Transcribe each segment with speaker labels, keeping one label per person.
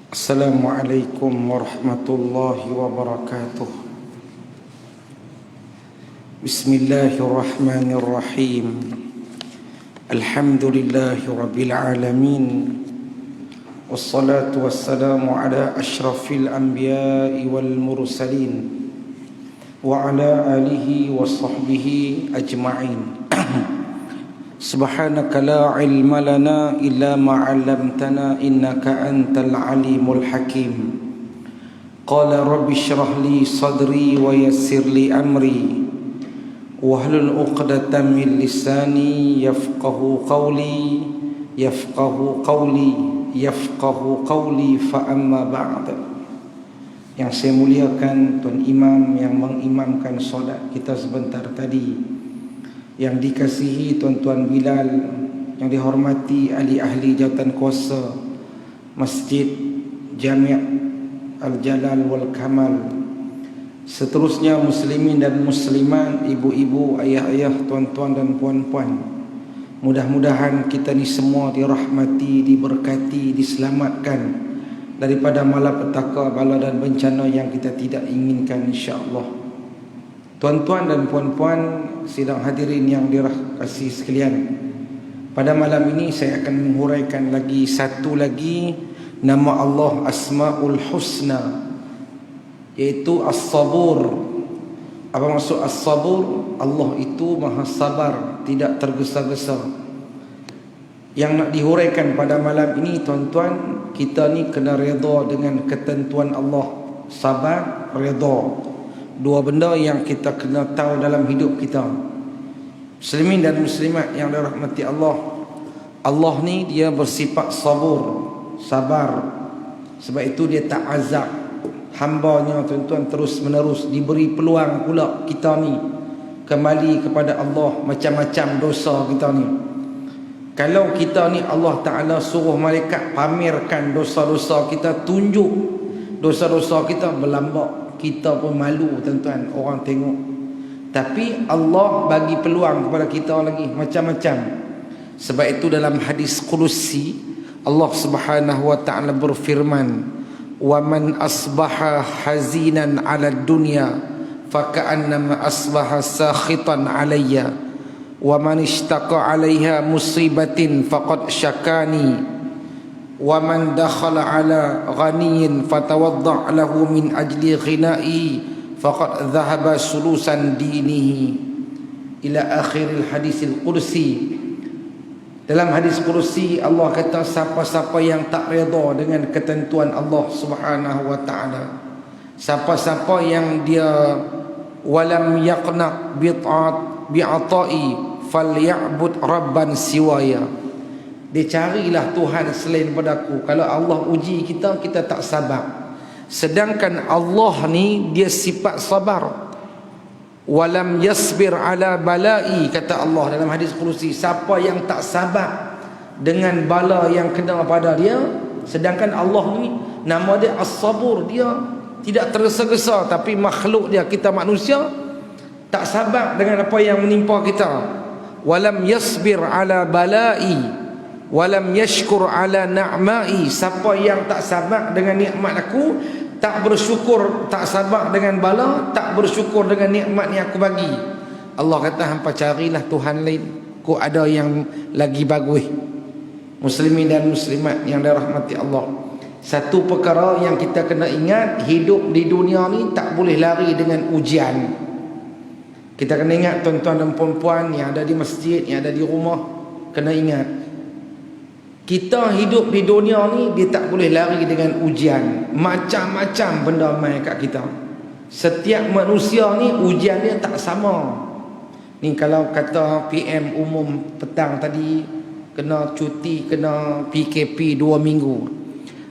Speaker 1: Assalamualaikum warahmatullahi wabarakatuh. Bismillahirrahmanirrahim. Alhamdulillahi rabbil alamin. Wassalatu wassalamu ala ashrafil anbiya'i wal mursalin wa ala alihi wa sahbihi ajma'in. Subhanaka la ilma lana illa ma 'allamtana innaka antal alimul hakim. Qala rabbi shrah li sadri wa yassir li amri wahlul 'uqdatam min lisani yafqahu qawli fa amma ba'd. Yang saya muliakan Tuan Imam yang mengimamkan solat kita sebentar tadi, yang dikasihi tuan-tuan Bilal, yang dihormati ahli-ahli jawatan kuasa Masjid Jami' Al-Jalal wal Kamal, seterusnya muslimin dan muslimat, ibu-ibu, ayah-ayah, tuan-tuan dan puan-puan. Mudah-mudahan kita ni semua dirahmati, diberkati, diselamatkan daripada malapetaka, bala dan bencana yang kita tidak inginkan, insya-Allah. Tuan-tuan dan puan-puan, sidang hadirin yang dirahmati sekalian, pada malam ini saya akan menghuraikan satu lagi nama Allah Asmaul Husna, iaitu As-Sabur. Apa maksud As-Sabur? Allah itu maha sabar, tidak tergesa-gesa. Yang nak dihuraikan pada malam ini, tuan-tuan, kita ni kena redha dengan ketentuan Allah. Sabar, redha, dua benda yang kita kena tahu dalam hidup kita. Muslimin dan muslimat yang dirahmati Allah, Allah ni dia bersifat sabur, sabar. Sebab itu dia tak azab hambanya, tuan-tuan, terus menerus. Diberi peluang pula kita ni kembali kepada Allah. Macam-macam dosa kita ni, kalau kita ni Allah Ta'ala suruh malaikat pamerkan dosa-dosa kita, tunjuk dosa-dosa kita, berlambak, kita pun malu, tuan-tuan, orang tengok. Tapi Allah bagi peluang kepada kita lagi macam-macam. Sebab itu dalam hadis Qudusi, Allah Subhanahu wa taala berfirman, "Wa man asbaha hazinan 'ala dunya faka'annama asbaha sakhitan 'alayya wa man ishtaqa 'alayha musibatin faqad syakani wa man dakhala ala ghaniyin fatawadda' lahu min ajli ghina'i faqad dhahaba sulusan dinihi," ila akhiril hadisil qudsi. Dalam hadis qudsi Allah kata, siapa-siapa yang tak redha dengan ketentuan Allah Subhanahu wa taala, siapa-siapa yang dia walam yaqna bi'ata'i falya'bud rabban siwaya, dia carilah Tuhan selain padaku. Kalau Allah uji kita, kita tak sabar. Sedangkan Allah ni dia sifat sabar. Walam yasbir ala balai, kata Allah dalam hadis Qudusi, siapa yang tak sabar dengan bala yang kena pada dia. Sedangkan Allah ni nama dia As-Sabur, dia tidak tergesa-gesa. Tapi makhluk dia, kita manusia, tak sabar dengan apa yang menimpa kita. Walam yasbir ala balai walam yashkur ala na'mai, siapa yang tak sabar dengan nikmat aku, tak bersyukur, tak sabar dengan bala, tak bersyukur dengan nikmat yang aku bagi, Allah kata, hampa carilah Tuhan lain, ku ada yang lagi bagus. Muslimin dan muslimat yang dirahmati Allah, satu perkara yang kita kena ingat, hidup di dunia ni tak boleh lari dengan ujian. Kita kena ingat, tuan-tuan dan puan-puan yang ada di masjid, yang ada di rumah, kena ingat, kita hidup di dunia ni, dia tak boleh lari dengan ujian. Macam-macam benda main kat kita. Setiap manusia ni ujian dia tak sama. Ni kalau kata PM umum petang tadi, kena cuti, kena PKP 2 minggu.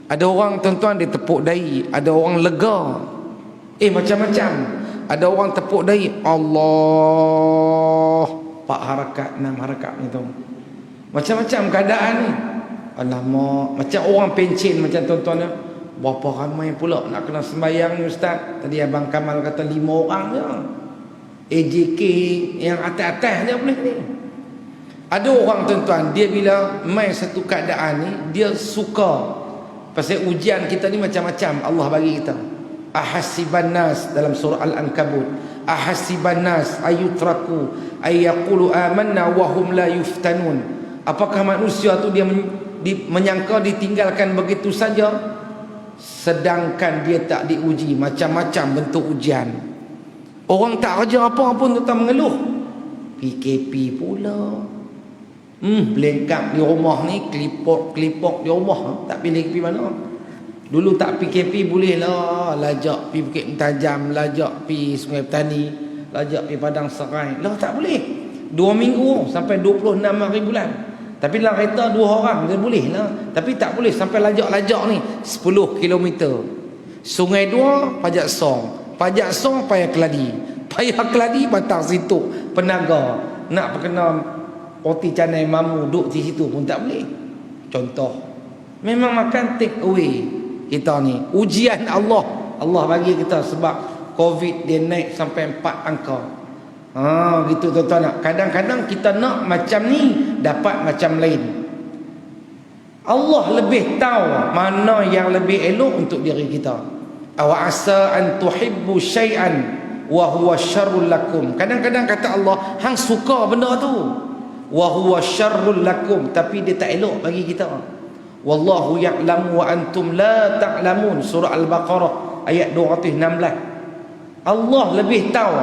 Speaker 1: Ada orang, tuan-tuan, dia tepuk dahi, ada orang lega. Macam-macam. Ada orang tepuk dahi, Allah, 4 harakat, 6 harakat gitu. Macam-macam keadaan ni. Alamak, macam orang pencen, macam tuan-tuan, berapa ramai pula nak kena sembahyang ni Ustaz? Tadi Abang Kamal kata 5 orang je. AJK yang atas-atas je boleh ni. Ada orang, tuan-tuan, dia bila main satu keadaan ni, dia suka Pasal ujian kita ni macam-macam Allah bagi kita. Ahasiban nas dalam surah Al-Ankabut, ahasiban nas ayutraku ayyaqulu amanna wa hum la yuftanun. Apakah manusia tu dia menyangka ditinggalkan begitu saja sedangkan dia tak diuji? Macam-macam bentuk ujian. Orang tak kerja apa pun tetap mengeluh. PKP pula. Belengkap di rumah ni, kelipok di rumah, tak pilih pergi mana. Dulu tak PKP boleh lah, lajak pergi Bukit Mentajam, lajak pergi Sungai Petani, lajak pergi Padang Serai. Lah tak boleh. 2 minggu sampai 26 hari bulan. Tapi dalam kereta 2 orang dia boleh lah. Tapi tak boleh sampai lajak-lajak ni 10 km. Sungai 2 Pajak Song, Pajak Song Payah Keladi, Payah Keladi Batang Situ, Penaga. Nak perkenal roti canai mamu duduk di situ pun tak boleh. Contoh, memang makan take away. Kita ni ujian Allah. Allah bagi kita sebab COVID dia naik sampai 4 angka. Gitu tuan-tuan. Kadang-kadang kita nak macam ni, dapat macam lain. Allah lebih tahu mana yang lebih elok untuk diri kita. Aw asa an tuhibbu syai'an wa huwa syarrul lakum. Kadang-kadang kata Allah, hang suka benda tu, wa huwa syarrul lakum, tapi dia tak elok bagi kita. Wallahu ya'lamu wa antum la ta'lamun. Surah Al-Baqarah ayat 216. Allah lebih tahu.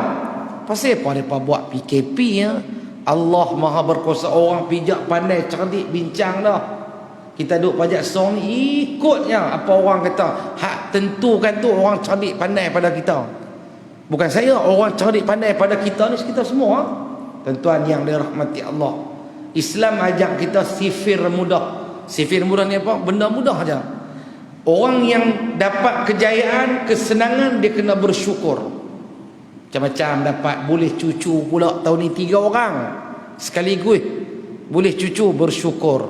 Speaker 1: Pasal apa mereka buat PKP ya? Allah Maha berkuasa. Orang pijak pandai cerdik bincang dah. Kita duduk Pajak Song ni ikutnya apa orang kata. Hak tentukan tu orang cerdik pandai pada kita. Bukan saya, orang cerdik pandai pada kita ni kita semua. Tuan-tuan yang dirahmati Allah, Islam ajak kita sifir mudah. Sifir mudah ni apa? Benda mudah aja. Orang yang dapat kejayaan, kesenangan, dia kena bersyukur. Macam-macam dapat. Boleh cucu pula tahun ni 3 orang sekaligus. Boleh cucu, bersyukur.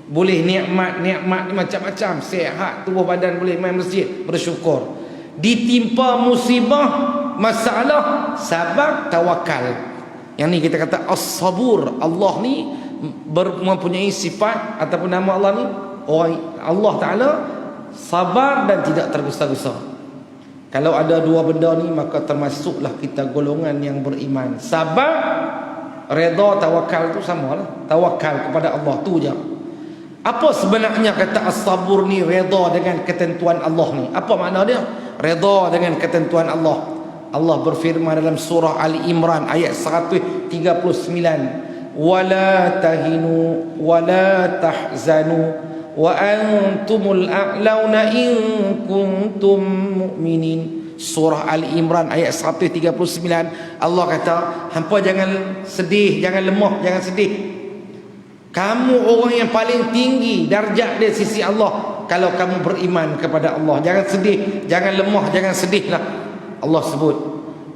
Speaker 1: Boleh nikmat-nikmat ni macam-macam. Sihat, tubuh badan, boleh main masjid, bersyukur. Ditimpa musibah, masalah, sabar, tawakal. Yang ni kita kata as-sabur. Allah ni mempunyai sifat ataupun nama Allah ni, Allah Ta'ala sabar dan tidak tergesa-gesa. Kalau ada 2 benda ni, maka termasuklah kita golongan yang beriman. Sabar, redha, tawakal tu sama lah. Tawakal kepada Allah tu je. Apa sebenarnya kata as-sabur ni? Redha dengan ketentuan Allah ni. Apa makna dia? Redha dengan ketentuan Allah. Allah berfirman dalam surah Ali Imran ayat 139, wala tahinu wala tahzanu wa antumul a'launa in kuntum mu'minin. Surah Ali Imran ayat 139. Allah kata, hampa jangan sedih, jangan lemah, jangan sedih. Kamu orang yang paling tinggi darjat di sisi Allah kalau kamu beriman kepada Allah. Jangan sedih, jangan lemah, jangan sedihlah. Allah sebut,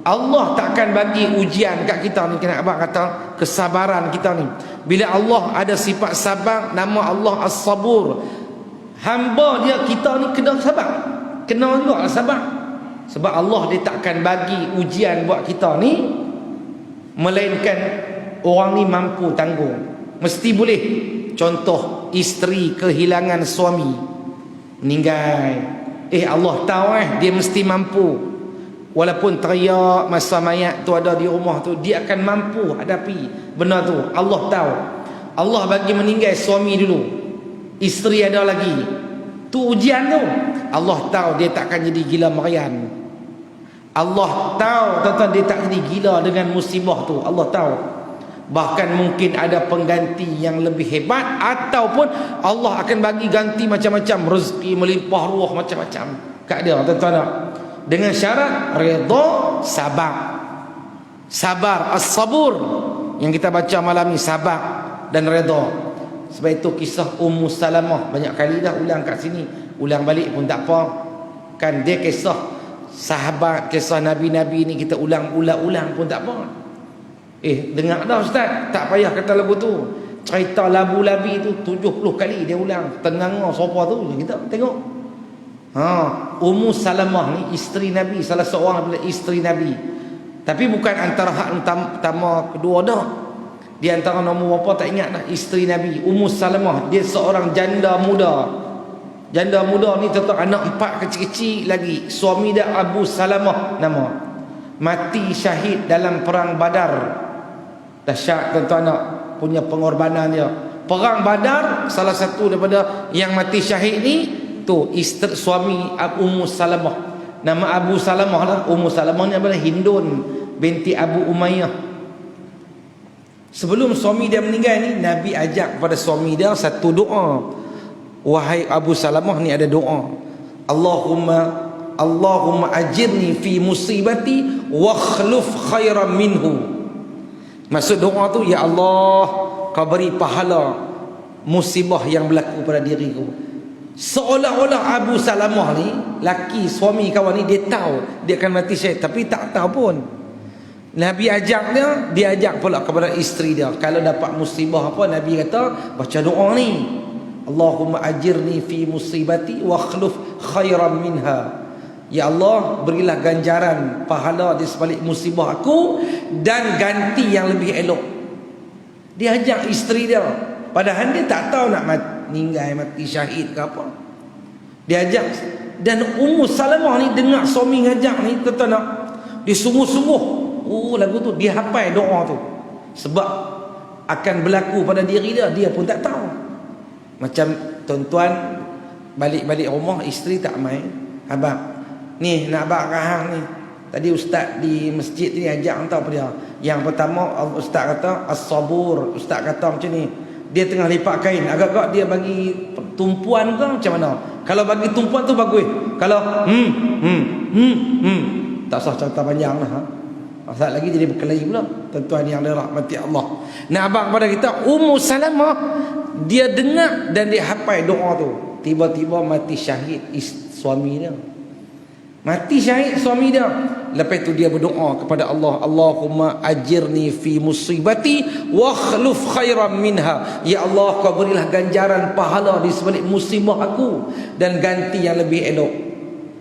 Speaker 1: Allah takkan bagi ujian kat kita ni. Kena abang kata kesabaran kita ni. Bila Allah ada sifat sabar, nama Allah As-Sabur. Hamba dia, kita ni kena sabar. Kena juga sabar. Sebab Allah dia takkan bagi ujian buat kita ni melainkan orang ni mampu tanggung. Mesti boleh. Contoh, isteri kehilangan suami, meninggal. Allah tahu dia mesti mampu. Walaupun teriak masa mayat tu ada di rumah tu, dia akan mampu hadapi benda tu. Allah tahu. Allah bagi meninggal suami dulu, isteri ada lagi, tu ujian tu. Allah tahu dia takkan jadi gila merian. Allah tahu tuan-tuan dia tak jadi gila dengan musibah tu. Allah tahu. Bahkan mungkin ada pengganti yang lebih hebat, ataupun Allah akan bagi ganti macam-macam, rezeki melimpah ruah macam-macam kat dia, tuan-tuan. Dengan syarat redha, sabar. Sabar, as-sabur yang kita baca malam ni, sabar dan redha. Sebab itu kisah Ummu Salamah banyak kali dah ulang kat sini, ulang balik pun tak apa. Kan dia kisah sahabat, kisah nabi-nabi ni kita ulang-ulang pun tak apa. Dengar dah ustaz, tak payah kata lagu tu. Cerita labu-labi tu 70 kali dia ulang. Tengah sofa tu kita tengok. Ummu Salamah ni isteri Nabi, salah seorang daripada isteri Nabi. Tapi bukan antara hak pertama kedua dah. Di antara nombor berapa tak ingat dah. Isteri Nabi Ummu Salamah, dia seorang janda muda. Janda muda ni tetap anak 4 kecil-kecil lagi. Suami dia Abu Salamah nama. Mati syahid dalam perang Badar. Dahsyat tuan-tuan nak punya pengorbanan dia. Perang Badar, salah satu daripada yang mati syahid ni tu isteri suami Ummu Salamah. Nama Abu Salamah lah. Ummu Salamah ni adalah Hindun binti Abu Umayyah. Sebelum suami dia meninggal ni, Nabi ajak kepada suami dia satu doa. Wahai Abu Salamah, ni ada doa. Allahumma ajirni fi musibati wa khluf khairan minhu. Maksud doa tu, ya Allah, kau beri pahala musibah yang berlaku pada diriku. Seolah-olah Abu Salamah ni, laki suami kawan ni, dia tahu dia akan mati syahid, tapi tak tahu pun. Nabi ajak dia ajak pula kepada isteri dia. Kalau dapat musibah apa, Nabi kata baca doa ni. Allahumma ajirni fi musibati wa khluf khairan minha. Ya Allah, berilah ganjaran pahala di sebalik musibah aku dan ganti yang lebih elok. Dia ajak isteri dia, padahal dia tak tahu nak mati syahid ke apa. Dia ajak. Dan Ummu Salamah ni dengar suami ngajak ni, kata nak dia sungguh-sungguh. Oh, lagu tu dia hafal doa tu. Sebab akan berlaku pada diri dia, dia pun tak tahu. Macam tuan-tuan balik-balik rumah, isteri tak main. Abang, ni nak abang kahang ni. Tadi ustaz di masjid ni ajak, entah apa dia. Yang pertama ustaz kata as-sabur. Ustaz kata macam ni, dia tengah lipat kain, agak-agak dia bagi tumpuan ke macam mana? Kalau bagi tumpuan tu bagus. Kalau tak usah cerita panjang lah. Asal lagi jadi berkelahi pula. Tuan-tuan yang dirahmati Allah. Nah, abang pada kita, Ummu Salamah, dia dengar dan dia hafal doa tu. Tiba-tiba mati syahid suami dia. Mati syahid suami dia. Lepas tu dia berdoa kepada Allah, Allahumma ajirni fi musibati wa khluf khairan minha. Ya Allah, kau berilah ganjaran pahala di sebalik musibah aku dan ganti yang lebih elok.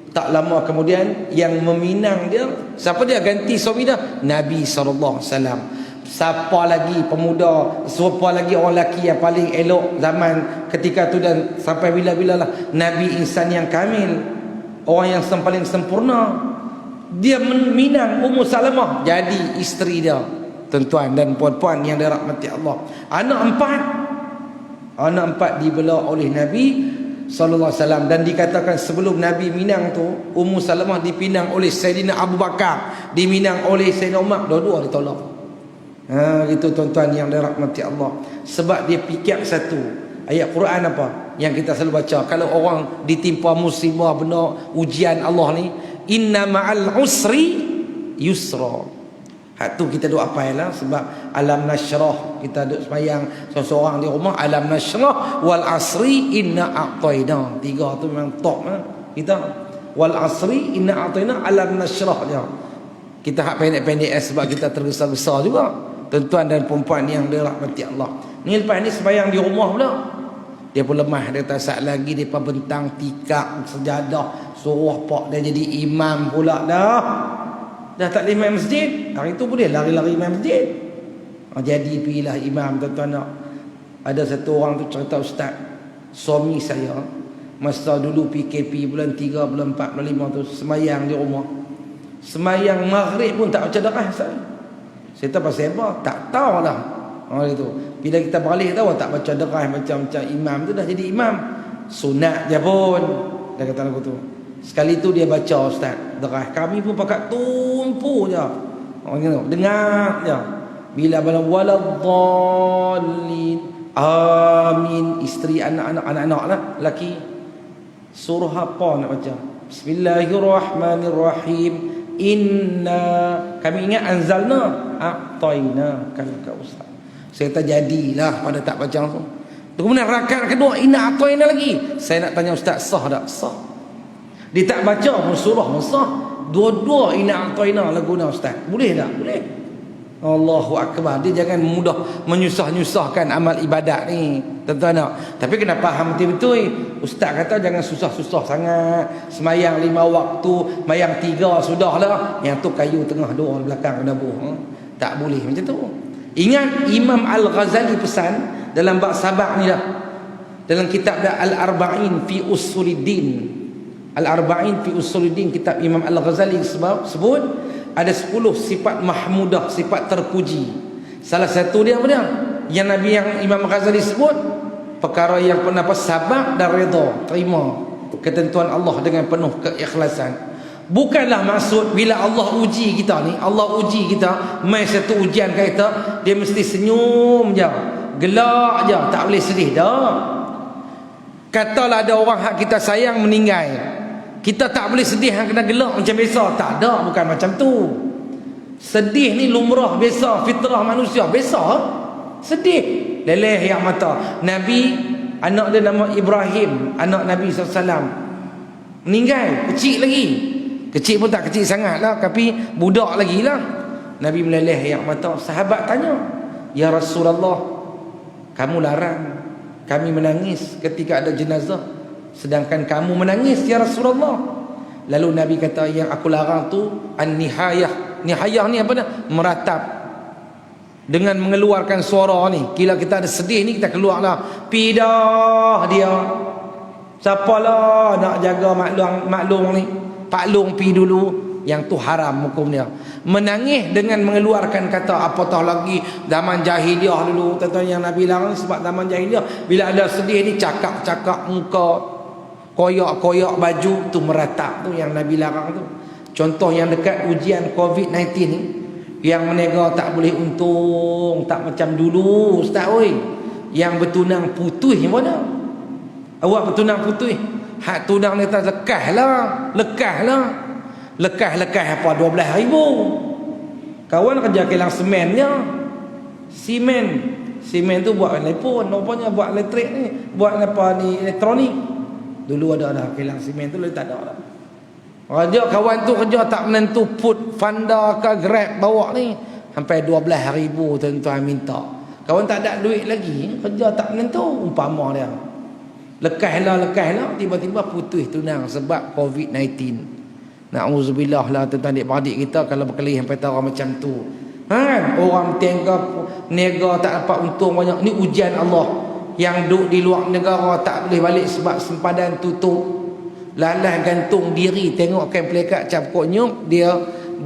Speaker 1: Tak lama kemudian yang meminang dia, siapa dia ganti suami dia? Nabi SAW. Siapa lagi pemuda, siapa lagi orang lelaki yang paling elok zaman ketika tu dan sampai bila-bila lah? Nabi insan yang kamil, orang yang paling sempurna. Dia meminang Ummu Salamah jadi isteri dia, tuan-tuan dan puan-puan yang dirahmati Allah. Anak 4 dibela oleh Nabi sallallahu alaihi wasallam. Dan dikatakan sebelum Nabi minang tu, Ummu Salamah dipinang oleh Sayyidina Abu Bakar, diminang oleh Sayyidina Umar, dua-dua ditolak. Gitu tuan-tuan yang dirahmati Allah. Sebab dia fikir satu ayat Quran apa yang kita selalu baca kalau orang ditimpa musibah, benda ujian Allah ni, inna ma'al usri yusra. Hak tu kita duk apa lah, sebab alam nasyrah, kita duk sembahyang seorang-seorang di rumah, alam nasyrah wal asri inna a'tayna. Tiga tu memang top kita. Wal asri inna a'tayna, alam nasyrah dia. Kita hak pendek-pendek sebab kita tergesa-gesa juga. Tuan-tuan dan perempuan yang dirahmati Allah. Ni lepas ni sembahyang di rumah pula. Dia pun lemah, dia tak sat lagi, dia pun bentang tikar sejadah, suruh pak dia jadi imam pula dah. Dah tak boleh main masjid. Hari tu boleh lari-lari main masjid. Jadi pilih imam, tuan-tuan nak. Ada satu orang tu cerita, ustaz, suami saya masa dulu PKP bulan 3, bulan 4, bulan 5 tu semayang di rumah. Semayang maghrib pun tak baca darah saya. Saya tahu pasal apa? Tak tahu lah. Itu. Bila kita balik tahu tak baca darah macam-macam imam tu dah jadi imam. Sunat je pun. Dia kata lagu tu. Sekali tu dia baca ustaz darah. Kami pun pakat tumpu je. Orang gitu. Dengar je. Bila bala waladhdallin. Amin. Isteri anak-anak lah. Laki. Surah apa nak baca? Bismillahirrahmanirrahim. Inna, kami ingat anzalna a'tayna kal kautsar. Saya kata jadilah pada tak baca langsung. Kemudian rakaat kedua inna a'tayna lagi. Saya nak tanya ustaz, sah tak? Sah. Dia tak baca pun surah sah. Dua-dua inna a'tayna lagu na ustaz. Boleh tak? Boleh. Allahu akbar. Dia jangan mudah menyusah-nyusahkan amal ibadat ni, tuan-tuan nak. Tapi kena faham betul-betul. Ustaz kata jangan susah-susah sangat. Semayang 5 waktu, mayang 3 sudahlah. Yang tu kayu tengah dua belakang kena buh. Tak boleh macam tu. Ingat Imam Al-Ghazali pesan dalam bab sabar ni dah. Dalam kitab Al-Arba'in fi Usuluddin, Al-Arba'in fi Usuluddin, kitab Imam Al-Ghazali sebut ada 10 sifat mahmudah, sifat terpuji. Salah satu dia apa dia? Yang Nabi, yang Imam Ghazali sebut, perkara yang pernah sabar dan redha, terima ketentuan Allah dengan penuh keikhlasan. Bukanlah maksud bila Allah uji kita ni, Allah uji kita, mai satu ujian kita, dia mesti senyum je, gelak je, tak boleh sedih dah. Katalah ada orang hak kita sayang meninggal, kita tak boleh sedih hang kena gelak macam biasa. Tak ada, bukan macam tu. Sedih ni lumrah biasa, fitrah manusia biasa. Sedih, leleh yang mata. Nabi, anak dia nama Ibrahim, anak Nabi SAW, meninggal, kecil lagi. Kecil pun tak kecil sangat lah, tapi budak lagi lah. Nabi meleleh yang mata. Sahabat tanya, ya Rasulullah, kamu larang kami menangis ketika ada jenazah, sedangkan kamu menangis ya Rasulullah. Lalu Nabi kata, yang aku larang tu an-nihayah. Nihayah ni apa dah? Meratap dengan mengeluarkan suara ni. Bila kita ada sedih ni, kita keluar lah, pidah dia. Siapalah nak jaga maklum ni, paklung pi dulu. Yang tu haram hukum dia. Menangis dengan mengeluarkan kata, apatah lagi zaman jahiliah dulu, tuan-tuan, yang Nabi larang sebab zaman jahiliah. Bila ada sedih ni, cakap-cakap muka, koyak-koyak baju, tu meratap tu yang Nabi larang tu. Contoh yang dekat ujian COVID-19 ni, yang menega tak boleh untung, tak macam dulu ustaz oi. Yang bertunang putih mana? Awak bertunang putih, hak tunang ni tak lekah lah. Lekah apa 12,000. Kawan kerja kilang semen dia. Semen tu buat telefon, rupanya buat elektrik ni, buat apa ni, elektronik. Dulu ada dah kilang semen tu, tak ada dah. Raja kawan tu kerja tak menentu, put Fanda ke Grab bawa ni sampai 12,000 tuan-tuan minta. Kawan tak ada duit lagi, kerja tak menentu, umpama dia. Lekah lah, tiba-tiba putus tunang sebab COVID-19. Na'udzubillah lah tuan-tuan adik-adik kita kalau berkelahi sampai tahu macam tu. Orang nega tak dapat untung banyak. Ni ujian Allah. Yang duduk di luar negara tak boleh balik sebab sempadan tutup. Lalah gantung diri, tengok kain pelekat capkok nyup, dia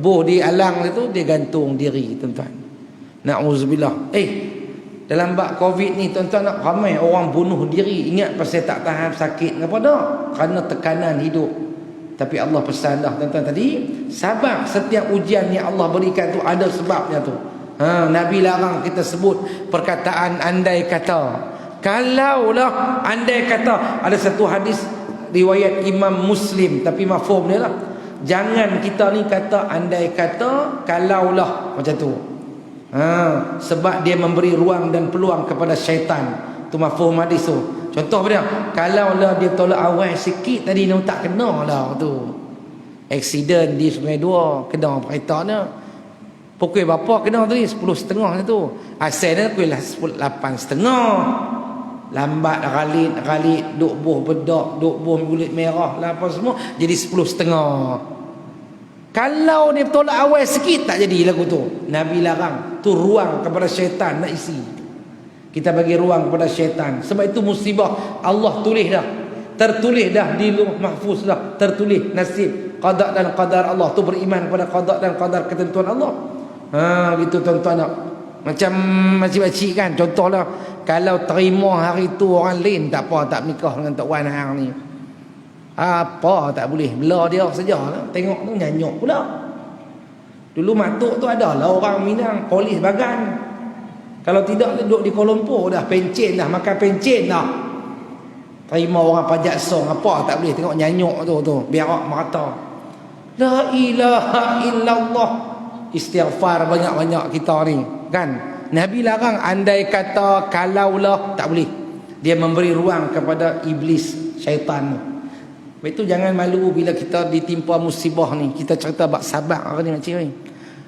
Speaker 1: boh di alang itu, dia gantung diri tuan-tuan. Na'udzubillah. Dalam bab COVID ni tuan-tuan, nak ramai orang bunuh diri. Ingat pasal tak tahan sakit apa dah? Kerana tekanan hidup. Tapi Allah pesan dah tuan-tuan tadi, sabar. Setiap ujian yang Allah berikan tu ada sebabnya tu. Nabi larang kita sebut perkataan andai kata. Kalaulah, andai kata. Ada satu hadis riwayat Imam Muslim, tapi mafhum dia lah. Jangan kita ni kata andai kata, kalaulah, macam tu. Sebab dia memberi ruang dan peluang kepada syaitan. Tu mafhum hadis tu. Contoh apa dia? Kalaulah dia tolak awal sikit tadi, dia tak kena lah tu. Aksiden di Sungai Dua, kena kereta ni. Pukul berapa kena tadi? 10.30 tu. Asal dia pukul 8.30. Lambat ralit, duk buh bedak, duk buh kulit merah lah apa semua, jadi 10.30. Kalau dia tolak awal sikit, tak jadi lagu tu. Nabi larang. Tu ruang kepada syaitan nak isi. Kita bagi ruang kepada syaitan. Sebab itu musibah Allah tulis dah, tertulis dah di Lauh Mahfuz dah, tertulis nasib, qada dan qadar Allah. Tu beriman kepada qada dan qadar ketentuan Allah. Gitu tuan-tuan nak. Macam makcik-makcik kan, contohlah kalau terima hari tu orang lain, tak apa, tak nikah dengan Tok Wan hang ni. Apa tak boleh, belah dia sajalah. Tengok tu nyanyuk pula. Dulu matuk tu adalah orang Minang, polis bagan. Kalau tidak, duduk di Kuala Lumpur dah, pencen dah, makan pencen dah. Terima orang pajak song, apa tak boleh. Tengok nyanyuk tu, biarak merata. La ilaha illallah. Istighfar banyak-banyak kita ni kan. Nabi larang andai kata, kalaulah, tak boleh. Dia memberi ruang kepada iblis, syaitan. Itu jangan malu bila kita ditimpa musibah ni. Kita cerita bab sabar hari ni makcik ni.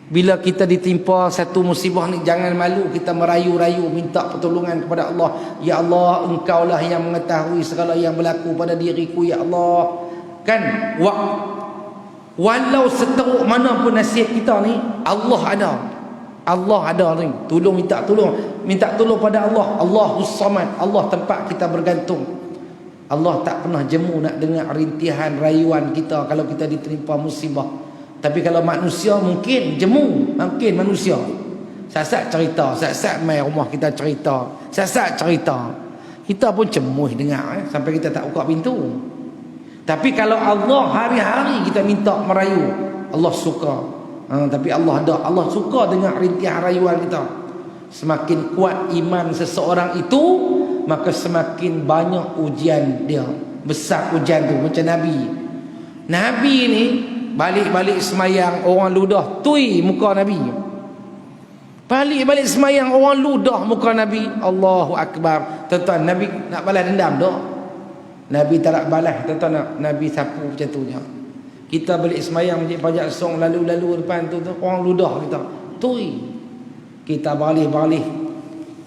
Speaker 1: Bila kita ditimpa satu musibah ni, jangan malu kita merayu-rayu minta pertolongan kepada Allah. Ya Allah, Engkaulah yang mengetahui segala yang berlaku pada diriku, ya Allah. Kan? Walau seteruk mana pun nasib kita ni, Allah ada. Allah ada ni. Tolong minta tolong. Minta tolong pada Allah. Allahus Samad. Allah tempat kita bergantung. Allah tak pernah jemu nak dengar rintihan, rayuan kita kalau kita diterima musibah. Tapi kalau manusia mungkin jemu. Mungkin manusia. Sat-sat cerita. Sat-sat mai rumah kita cerita. Sat-sat cerita. Kita pun cemuh dengar. Sampai kita tak buka pintu. Tapi kalau Allah hari-hari kita minta merayu, Allah suka. Tapi Allah ada. Allah suka dengar rintihan rayuan kita. Semakin kuat iman seseorang itu, maka semakin banyak ujian dia. Besar ujian tu. Macam Nabi. Nabi ni balik-balik semayang, orang ludah tui muka Nabi. Balik-balik semayang, orang ludah muka Nabi. Allahu Akbar. Tuan-tuan, Nabi nak balas dendam tak? Nabi tak nak balas. Tuan-tuan, Nabi sapu macam tu je. Kita balik semayang Masjid Pajak Song, lalu-lalu depan tu, orang ludah kita tui. Kita balik-balik,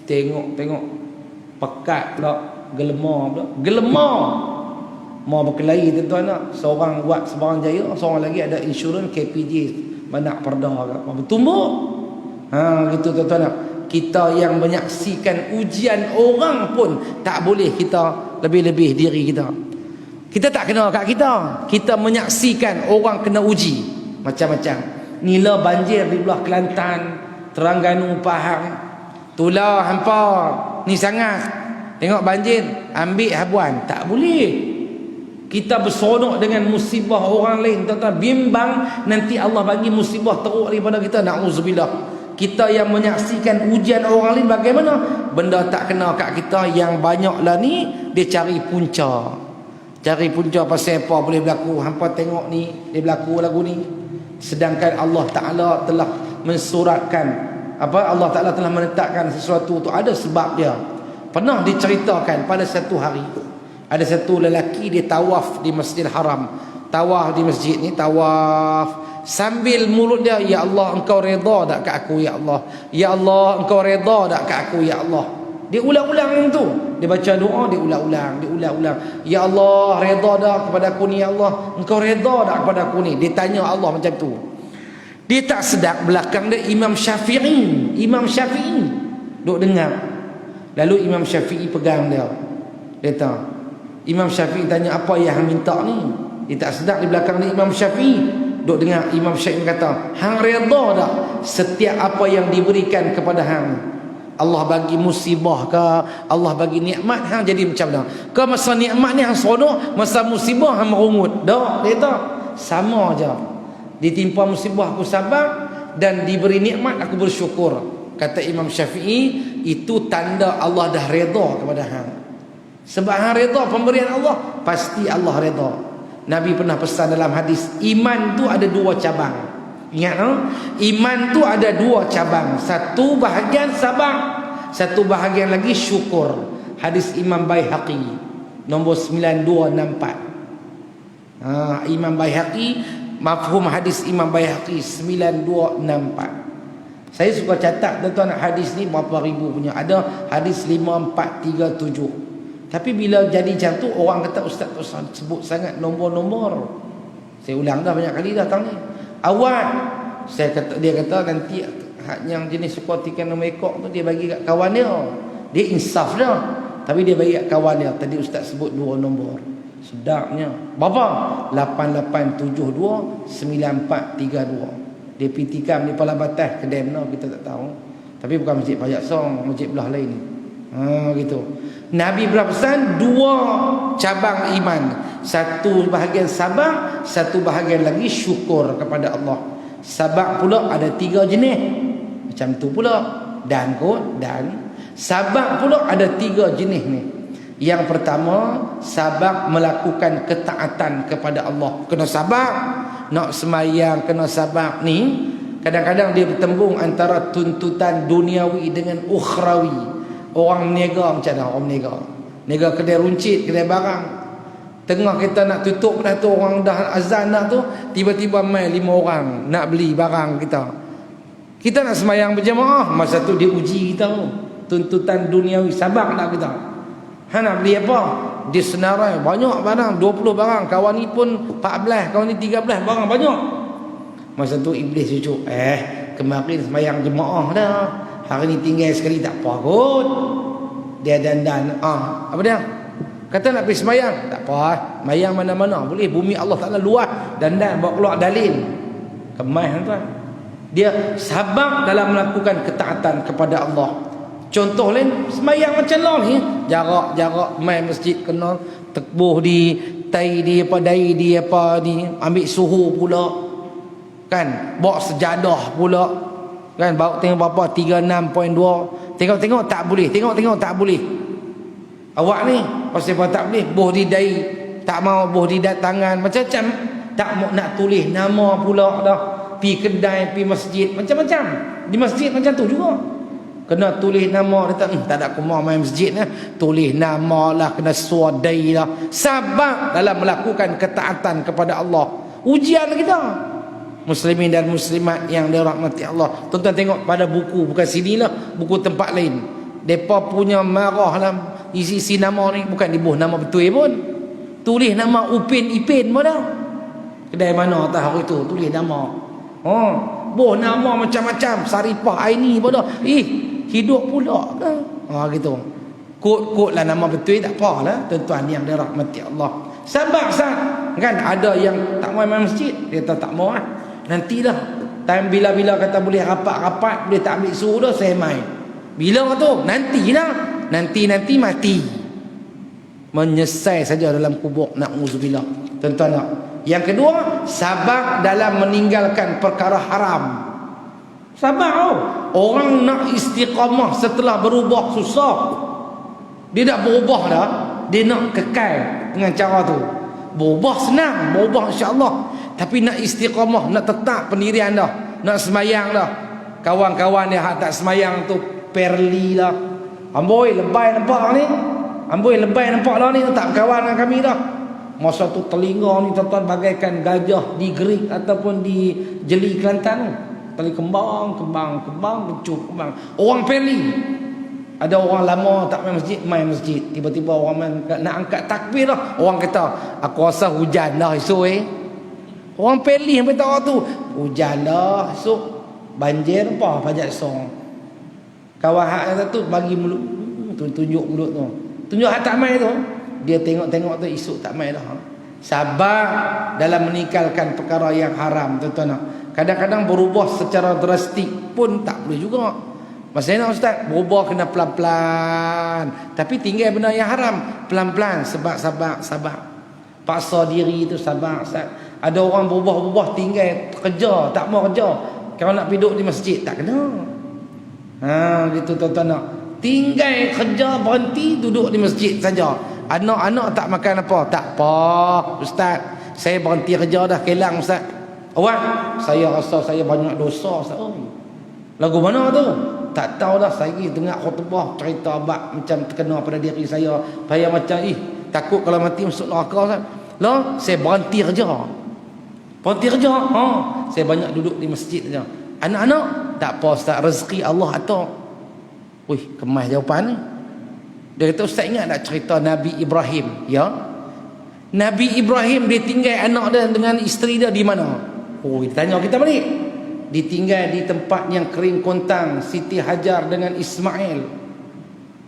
Speaker 1: tengok pekat pula, gelemar pula. Gelemar mau berkelahi tuan-tuan nak. Seorang buat sebarang jaya, seorang lagi ada insurans KPJ banyak perda bertumbuk. Gitu tuan-tuan nak. Kita yang menyaksikan ujian orang pun tak boleh kita lebih-lebih diri kita. Kita tak kena kat kita. Kita menyaksikan orang kena uji macam-macam. Nila banjir di belah Kelantan, Terengganu, Pahang, Tular hampa ni sangat. Tengok banjir, ambil habuan. Tak boleh. Kita berseronok dengan musibah orang lain, tuan-tuan. Bimbang nanti Allah bagi musibah teruk daripada kita. Na'udzubillah. Kita yang menyaksikan ujian orang lain bagaimana? Benda tak kena kat kita yang banyaklah ni, dia cari punca. Cari punca pasal apa boleh berlaku. Hampa tengok ni, dia berlaku lagu ni. Sedangkan Allah Ta'ala telah mensuratkan, Allah Ta'ala telah menetapkan sesuatu tu ada sebab dia. Pernah diceritakan pada satu hari, ada satu lelaki dia tawaf di Masjidil Haram. Tawaf di masjid ni, tawaf sambil mulut dia, ya Allah engkau redha tak kat aku ya Allah, ya Allah engkau redha tak kat aku ya Allah. Dia ulang-ulang yang tu, dia baca doa, dia ulang-ulang, ya Allah redha dak kepada aku ni ya Allah, engkau redha dak kepada aku ni. Dia tanya Allah macam tu. Dia tak sedar belakang dia Imam Syafi'i duk dengar. Lalu Imam Syafi'i pegang dia. Dia kata, Imam Syafi'i tanya, apa yang hang minta ni? Dia tak sedar di belakang dia Imam Syafi'i duk dengar. Imam Syafi'i kata, hang redha tak setiap apa yang diberikan kepada hang? Allah bagi musibah ke, Allah bagi nikmat, hang jadi macam mana? Ke masa nikmat ni hang seronok, masa musibah hang merungut? Tak, dia kata sama aja. Ditimpa musibah aku sabar, dan diberi nikmat aku bersyukur. Kata Imam Syafi'i, itu tanda Allah dah redha kepada hang. Sebab hang redha pemberian Allah, pasti Allah redha. Nabi pernah pesan dalam hadis, iman tu ada dua cabang. Ingat tak? Iman tu ada dua cabang. Satu bahagian sabar, satu bahagian lagi syukur. Hadis Imam Baihaqi nombor 9264. Imam Baihaqi, mafhum hadis Imam Baihaqi 9264. Saya suka catat tuan-tuan, hadis ni berapa ribu punya. Ada hadis 5437. Tapi bila jadi macam tu, orang kata ustaz tu sebut sangat nombor-nombor. Saya ulang dah banyak kali datang ni. Awal dia kata nanti yang jenis suka tikan nombor ekor tu dia bagi kat kawan dia. Dia insaf dah. Tapi dia bagi kat kawan dia. Tadi ustaz sebut dua nombor. Sedapnya. Berapa? 88729432. Dia pitikam di Pala Batas kedai mana kita tak tahu. Tapi bukan Masjid Pajak Song, masjid belah lain ni. Gitu. Nabi berpesan dua cabang iman. Satu bahagian sabar, satu bahagian lagi syukur kepada Allah. Sabar pula ada 3 jenis. Macam tu pula. Dan sabar pula ada 3 jenis ni. Yang pertama, sabar melakukan ketaatan kepada Allah. Kena sabar. Nak semayang kena sabar ni. Kadang-kadang dia bertembung antara tuntutan duniawi dengan ukhrawi. Orang meniaga macam mana? Orang meniaga kedai runcit, kedai barang. Tengah kita nak tutup dah tu, orang dah azan dah tu, tiba-tiba mai 5 orang nak beli barang kita. Kita nak semayang berjamaah, masa tu dia uji kita tu. Tuntutan duniawi, sabar tak kita? Nak beli apa? Dia senarai banyak barang, 20 barang. Kawan ni pun 14, kawan ni 13 barang banyak. Masa tu iblis cucuk, kemarin semayang jemaah dah, hari ni tinggal sekali tak apa kot. Dia dandan apa dia? Kata nak pergi semayang, tak apa, semayang mana-mana boleh, bumi Allah Taala luas, dandan bawa keluar dalil. Kemai tuan. Dia sabar dalam melakukan ketaatan kepada Allah. Contoh lain, semayang macam lah ni, jarak main masjid kena tekbuh di tai di apa, dai di apa ni, ambil suhu pula kan, bawa sejadah pula kan, bawa tengok berapa 36.2, tengok tak boleh, tengok tak boleh. Awak ni pasal apa tak boleh, boh di dai tak mau, boh di tangan, macam-macam, tak mau nak tulis nama pula dah, pi kedai, pi masjid, macam-macam. Di masjid macam tu juga, kena tulis nama. Dia tak ada kumar main masjid lah, tulis nama lah, kena suadai lah. Sabar dalam melakukan ketaatan kepada Allah. Ujian kita muslimin dan muslimat yang dirahmati Allah. Tuan-tuan tengok pada buku, bukan sini lah, buku tempat lain, mereka punya marah lah, isi nama ni bukan dibuh nama betul pun, tulis nama Upin Ipin pun dah. Kedai mana tak hari tu tulis nama, buh nama macam-macam, Saripah Aini pun dah. Hidup pula ke? Gitu. Kod lah nama betul, tak apa lah tuan-tuan yang dirahmati Allah. Sabar kan, ada yang tak main masjid, dia tak mau lah. Nantilah time bila-bila kata boleh rapat-rapat, boleh tak ambil suruh dah, saya main. Bila tu? Nantilah. Nanti mati, menyesal saja dalam kubur, na'udzubillah. Tuan-tuan tak? Yang kedua, sabar dalam meninggalkan perkara haram. Sabar. Orang nak istiqamah setelah berubah susah. Dia tak berubah dah, dia nak kekal dengan cara tu. Berubah senang, berubah insya-Allah. Tapi nak istiqamah, nak tetap pendirian dah, nak semayang dah. Kawan-kawan dia tak semayang tu perli lah. Amboi lebay nampak ni, amboi lebay nampak lah ni, tak berkawan dengan kami dah. Masa tu telinga ni tuan-tuan bagaikan gajah di Greek ataupun di Jeli Kelantan. Tali kembang. Orang perli. Ada orang lama tak main masjid. Tiba-tiba orang nak angkat takbir lah. Orang kata, aku rasa hujan dah esok Orang perli yang beritahu tu, hujan dah esok, banjir apa pajak song. Kawan hak tu bagi mulut, tunjuk mulut tu, tunjuk hak tak main tu. Dia tengok tu, esok tak main dah. Sabar dalam meninggalkan perkara yang haram, tuan-tuan. Kadang-kadang berubah secara drastik pun tak boleh juga. Maksudnya ustaz, berubah kena pelan-pelan, tapi tinggal benda yang haram pelan-pelan, sabar. Paksa diri tu sabar, ustaz. Ada orang berubah-ubah, tinggal kerja, tak mau kerja. Kalau nak duduk di masjid tak kena. Gitu tuan-tuan. Tinggal kerja, berhenti duduk di masjid saja. Anak-anak tak makan apa, tak apa ustaz, saya berhenti kerja dah, kelang ustaz. Awak, saya rasa saya banyak dosa ustaz. Lagu mana tu? Tak tahu dah, saya pergi dengar khutbah cerita abang macam terkena pada diri saya. Saya macam takut kalau mati masuk neraka ustaz. Lah, saya berhenti kerja. Saya banyak duduk di masjid saja. Anak-anak tak apa ustaz, rezeki Allah atur. Wih, kemas jawapan ni. Dia kata, ustaz ingat tak cerita Nabi Ibrahim? Ya. Nabi Ibrahim dia tinggal anak dia dengan isteri dia di mana? Dia tanya kita balik. Ditinggal di tempat yang kering kontang, Siti Hajar dengan Ismail.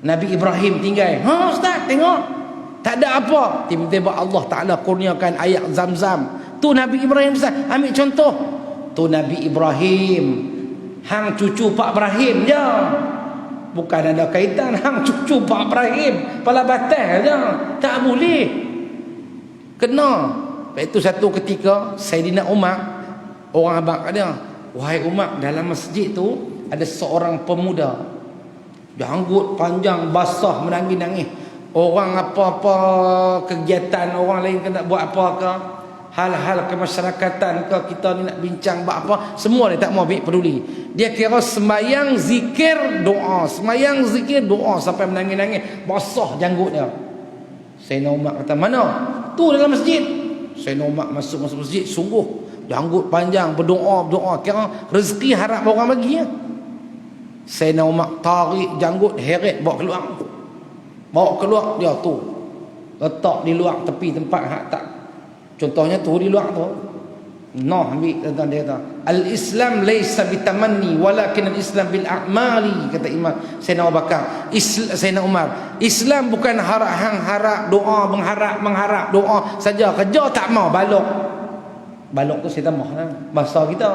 Speaker 1: Nabi Ibrahim tinggal. Ustaz tengok, tak ada apa. Tiba-tiba Allah Ta'ala kurniakan ayat Zam-Zam. Tu Nabi Ibrahim ustaz, ambil contoh. Tu Nabi Ibrahim, hang cucu Pak Ibrahim je. Bukan ada kaitan hang cucu Pak Ibrahim, pala batal je. Tak boleh. Kena. Itu satu ketika Saidina Umar, orang abang dia, wahai Umar, dalam masjid tu ada seorang pemuda, janggut panjang basah, menangis-nangis. Orang apa-apa kegiatan orang lain kena buat apa ke, hal-hal kemasyarakatan ke, kita ni nak bincang buat apa, semua dia tak mau ambil peduli. Dia kira sembahyang zikir doa, sembahyang zikir doa sampai menangis-nangis, basah janggut dia. Sayyidina Umar kata, mana? Tu dalam masjid. Sayyidina Umar masuk masjid, sungguh janggut panjang, berdoa, kira rezeki harap orang bagi ya. Sayyidina Umar tarik janggut, heret bawa keluar dia tu, letak di luar tepi tempat hak tak, contohnya tu di luar tu, Noh ambil tentang dia kata al-Islam laisa bitamanni walakin al-Islam bil a'mali, kata Imam Sayyidina Abu Bakar. Sayyidina Umar, Islam bukan harap doa, mengharap doa saja, kerja tak mau balok tu saya tambah lah bahasa kita,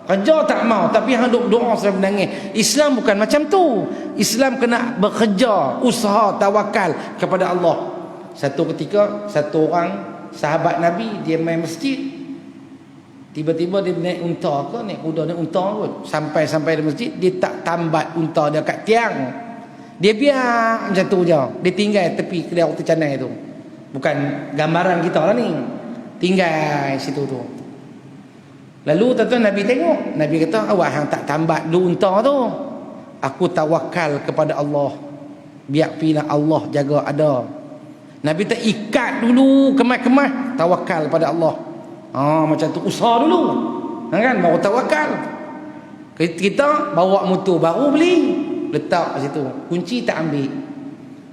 Speaker 1: kerja tak mau tapi hang doa sampai menangis. Islam bukan macam tu. Islam kena bekerja, usaha, tawakal kepada Allah. Satu ketika satu orang sahabat Nabi dia main masjid, tiba-tiba dia naik unta ke, naik kuda, naik unta kot. Sampai di masjid, dia tak tambat unta dia kat tiang. Dia biar macam tu je. Dia tinggal tepi kedai roti canai tu. Bukan gambaran kita lah ni. Tinggal situ tu. Lalu tuan-tuan Nabi tengok. Nabi kata, awak hang tak tambat dulu unta tu. Aku tawakal kepada Allah. Biar pina Allah jaga ada. Nabi tak ikat dulu kemas-kemas. Tawakal pada Allah. Macam tu usaha dulu kan, baru tawakal. Kita bawa motor baru beli, letak kat situ, kunci tak ambil.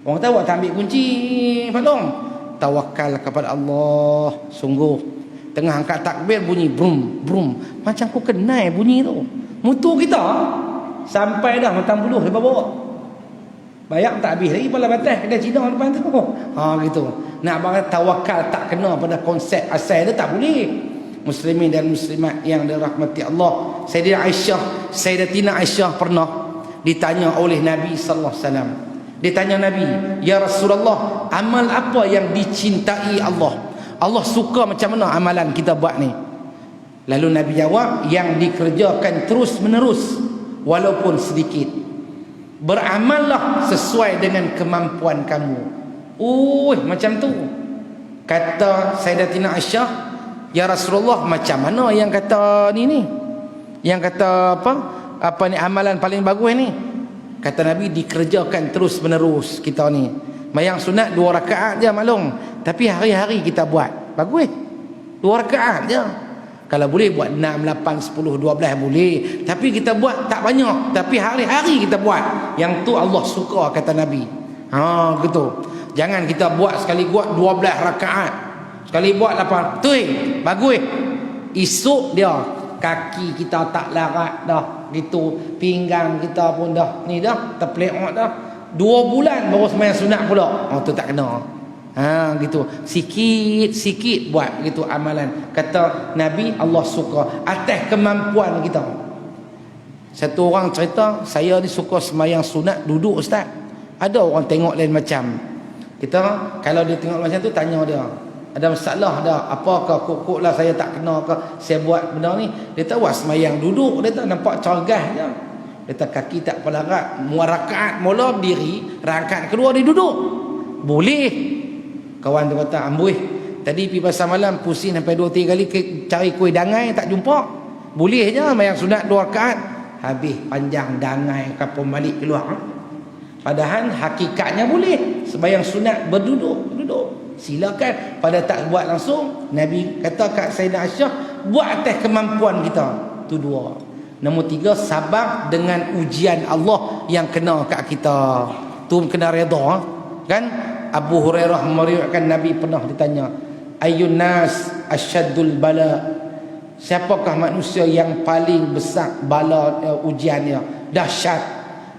Speaker 1: Orang tahu tak ambil kunci, Padong. Tawakal kepada Allah sungguh. Tengah angkat takbir bunyi brum brum, macam aku kenal bunyi tu. Motor kita sampai dah Matan Buluh lepas bawa. Bayar tak habis lagi pala batas kedai Cina depan tu. Gitu. Nak bagi tawakal tak kena pada konsep asal dia tak boleh. Muslimin dan muslimat yang dirahmati Allah. Sayyidatina Aisyah pernah ditanya oleh Nabi sallallahu alaihi wasallam. Dia tanya Nabi, "Ya Rasulullah, amal apa yang dicintai Allah? Allah suka macam mana amalan kita buat ni?" Lalu Nabi jawab, "Yang dikerjakan terus-menerus walaupun sedikit. Beramallah sesuai dengan kemampuan kamu." Macam tu. Kata Sayyidatina Aisyah, "Ya Rasulullah, macam mana yang kata ni? Yang kata apa ni amalan paling bagus ni?" Kata Nabi, dikerjakan terus menerus kita ni. Mayang sunat 2 rakaat je maklum, tapi hari-hari kita buat. Bagus. 2 rakaat je. Kalau boleh buat 6, 8, 10, 12 boleh. Tapi kita buat tak banyak, tapi hari-hari kita buat. Yang tu Allah suka, kata Nabi. Gitu. Jangan kita buat sekali buat 12 rakaat. Sekali buat 8. Tu bagus. Esok dia kaki kita tak larat dah. Gitu. Pinggang kita pun dah ni dah terpeleot dah. 2 bulan baru sembahyang sunat pula. Tu tak kena. Gitu. Sikit-sikit buat gitu amalan. Kata Nabi, Allah suka atas kemampuan kita. Satu orang cerita, saya ni suka sembahyang sunat duduk ustaz. Ada orang tengok lain macam. Kita kalau dia tengok macam tu, tanya dia, ada masalah dah, apakah kok lah saya tak kena ke saya buat benda ni? Dia tahu sembahyang duduk, dia tak nampak cergah je. Dia tak kaki tak pelarat, rakaat mula berdiri, rakaat kedua dia duduk. Boleh. Kawan tu kata, "Amboi, tadi pergi pasar malam pusing sampai 2-3 kali cari kuih dangai tak jumpa." Boleh je sembahyang sunat 2 rakaat. Habis panjang dangai kapal balik keluar. Padahal hakikatnya boleh sembahyang sunat duduk. Silakan. Pada tak buat langsung, Nabi kata kat Sayyidah Aisyah, buat atas kemampuan kita. Tu 2. Nombor 3, sabar dengan ujian Allah yang kena kat kita. Tu kena redha, kan? Abu Hurairah meriwayatkan Nabi pernah ditanya, "Ayyun nas asyaddul bala?" Siapakah manusia yang paling besar bala ujiannya, dahsyat?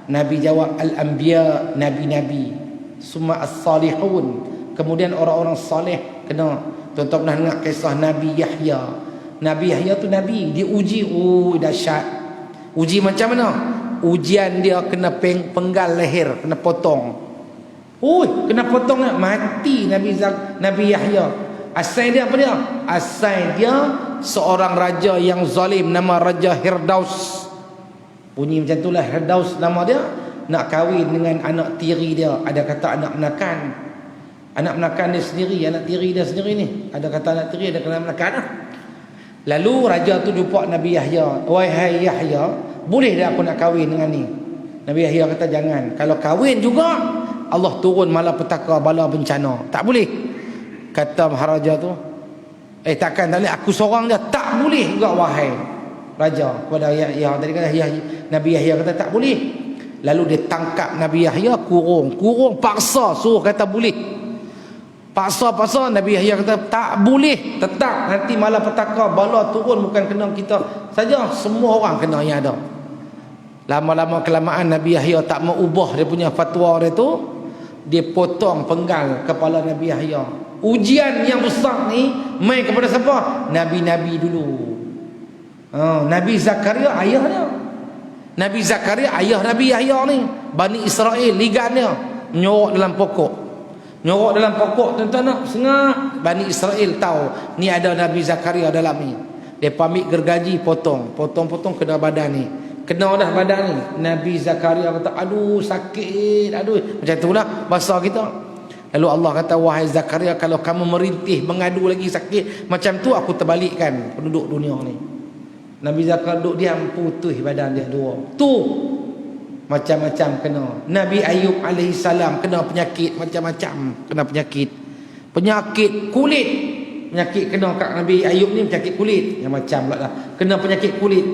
Speaker 1: Nabi jawab, "Al-anbiya", nabi-nabi. Summa as-salihun, kemudian orang-orang soleh kena. Tuan-tuan pernah dengar kisah Nabi Yahya. Nabi Yahya tu nabi, diuji, dahsyat. Uji macam mana? Ujian dia kena penggal leher, kena potong. Kena potong nak mati Nabi Yahya. Asal dia apa dia? Asal dia seorang raja yang zalim, nama Raja Hirdaus. Bunyi macam itulah, Hirdaus nama dia. Nak kahwin dengan anak tiri dia. Ada kata anak menakan. Anak menakan dia sendiri, anak tiri dia sendiri ni. Ada kata anak tiri, ada kata menakan lah. Lalu raja tu jumpa Nabi Yahya. "Wahai Yahya, boleh dah aku nak kahwin dengan ni?" Nabi Yahya kata, "Jangan. Kalau kahwin juga, Allah turun malapetaka, bala bencana. Tak boleh." Kata maharaja tu, takkan tak boleh, aku seorang je. "Tak boleh juga wahai raja." Kepada Yahya tadi kata, Nabi Yahya kata tak boleh. Lalu dia tangkap Nabi Yahya, kurung paksa, suruh kata boleh. Paksa-paksa Nabi Yahya kata tak boleh, tetap nanti malah petaka bala turun bukan kena kita saja, semua orang kena yang ada. Lama-lama kelamaan Nabi Yahya tak mau ubah dia punya fatwa dia tu, dia potong penggal kepala Nabi Yahya. Ujian yang besar ni main kepada siapa? Nabi-nabi dulu. Nabi Zakaria ayah dia. Nabi Zakaria ayah Nabi Yahya ni. Bani Israel ligan dia menyorok dalam pokok. Nyorok dalam pokok, tuan-tuan nak sengah. Bani Israel tahu ni ada Nabi Zakaria dalam ni. Dia ambil gergaji potong kena badan ni. Kena dah badan ni. Nabi Zakaria kata aduh sakit, aduh. Macam itulah bahasa kita. Lalu Allah kata wahai Zakaria, kalau kamu merintih mengadu lagi sakit macam tu, aku terbalikkan penduduk dunia ni. Nabi Zakaria duduk diam, putus badan dia dua. Tu macam-macam kena. Nabi Ayub alaihissalam kena penyakit macam-macam, kena penyakit kulit. Penyakit kena kat Nabi Ayub ni penyakit kulit yang macam pula lah. Kena penyakit kulit.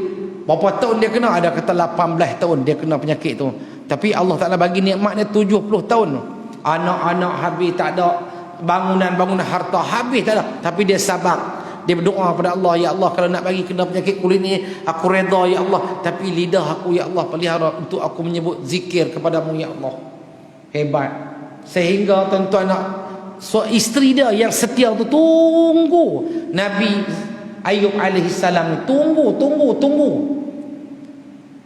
Speaker 1: Berapa tahun dia kena? Ada kata 18 tahun dia kena penyakit tu. Tapi Allah Taala bagi nikmat dia 70 tahun. Anak-anak habis tak ada, bangunan harta habis tak ada, tapi dia sabar. Dia berdoa pada Allah, ya Allah kalau nak bagi kena penyakit kulit ni aku redha ya Allah, tapi lidah aku ya Allah pelihara untuk aku menyebut zikir kepadamu ya Allah. Hebat. Sehingga tuan-tuan nak, so isteri dia yang setia tu tunggu Nabi Ayub alaihissalam, tunggu.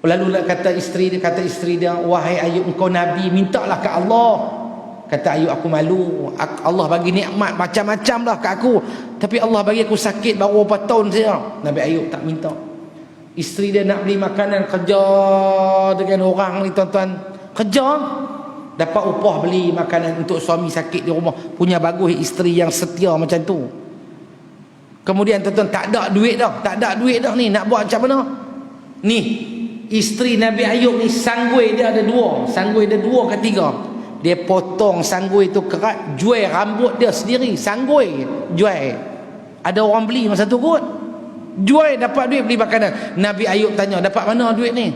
Speaker 1: Lalu kata isteri dia, wahai Ayub engkau Nabi, mintalah ke Allah. Kata Ayub, aku malu, Allah bagi nikmat macam-macam lah kat aku, tapi Allah bagi aku sakit baru berapa tahun saja. Nabi Ayub tak minta. Isteri dia nak beli makanan, kerja dengan orang ni tuan-tuan, kerja dapat upah beli makanan untuk suami sakit di rumah. Punya bagus isteri yang setia macam tu. Kemudian tuan-tuan tak ada duit dah ni, nak buat macam mana ni? Isteri Nabi Ayub ni sanggui dia ada dua ke tiga. Dia potong sanggui tu kerat, jual rambut dia sendiri, sanggui jual. Ada orang beli masa tu kot, jual dapat duit beli makanan. Nabi Ayub tanya, dapat mana duit ni?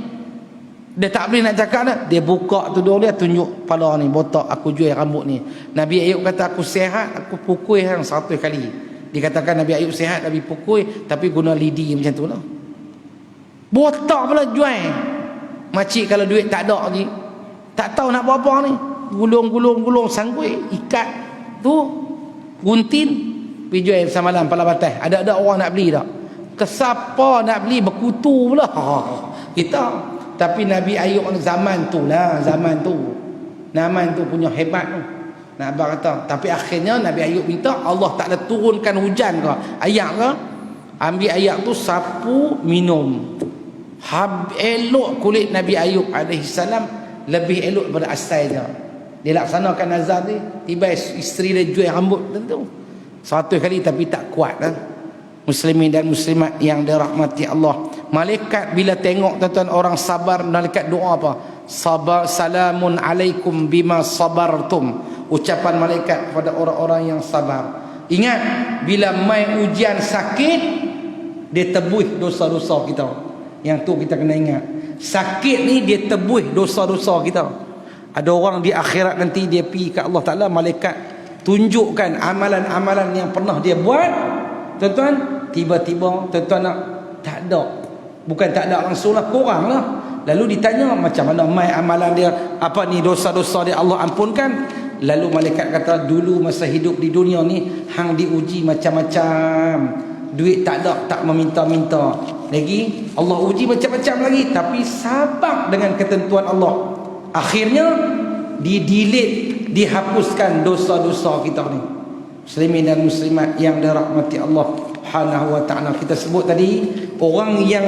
Speaker 1: Dia tak boleh nak cakap dah. Dia buka tudung dia, tunjuk kepala ni, botak, aku jual rambut ni. Nabi Ayub kata, aku sihat, aku pukul hang 100 kali. Dikatakan Nabi Ayub sihat, Nabi pukul, tapi guna lidi macam tu lah. Botak pula jual. Makcik kalau duit tak ada lagi, tak tahu nak buat apa ni, gulung sanggui, ikat tu, gunting, pergi jual semalam pala batas. Ada orang nak beli tak? Kesapa nak beli, berkutu pula kita. Tapi Nabi Ayub zaman tu punya hebat tu. Nak abang kata, tapi akhirnya Nabi Ayub minta, Allah tak ada turunkan hujan ke ayak ke, ambil ayak tu sapu minum. Elok kulit Nabi Ayub alaihissalam, lebih elok daripada asalnya. Dia laksanakan nazar ni, tiba isteri dia jual rambut tentu 100 kali, tapi tak kuat lah. Muslimin dan muslimat yang dirahmati Allah, malaikat bila tengok tuan-tuan orang sabar, malaikat doa apa? Sabar, salamun alaikum bima sabartum. Ucapan malaikat kepada orang-orang yang sabar. Ingat, bila mai ujian sakit, dia tebus dosa-dosa kita. Yang tu kita kena ingat. Sakit ni dia tebus dosa-dosa kita. Ada orang di akhirat nanti dia pergi ke Allah Ta'ala, malaikat tunjukkan amalan-amalan yang pernah dia buat. Tuan-tuan, tiba-tiba tuan-tuan nak, tak ada. Bukan tak ada langsung lah, kurang lah. Lalu ditanya macam mana mai amalan dia, apa ni dosa-dosa dia Allah ampunkan. Lalu malaikat kata, dulu masa hidup di dunia ni hang diuji macam-macam. Duit tak ada, tak meminta-minta. Lagi Allah uji macam-macam lagi, tapi sabar dengan ketentuan Allah. Akhirnya di-delete, dihapuskan dosa-dosa kita ni. Muslimin dan muslimat yang dirahmati Allah Subhanahu wa ta'ala. Kita sebut tadi, orang yang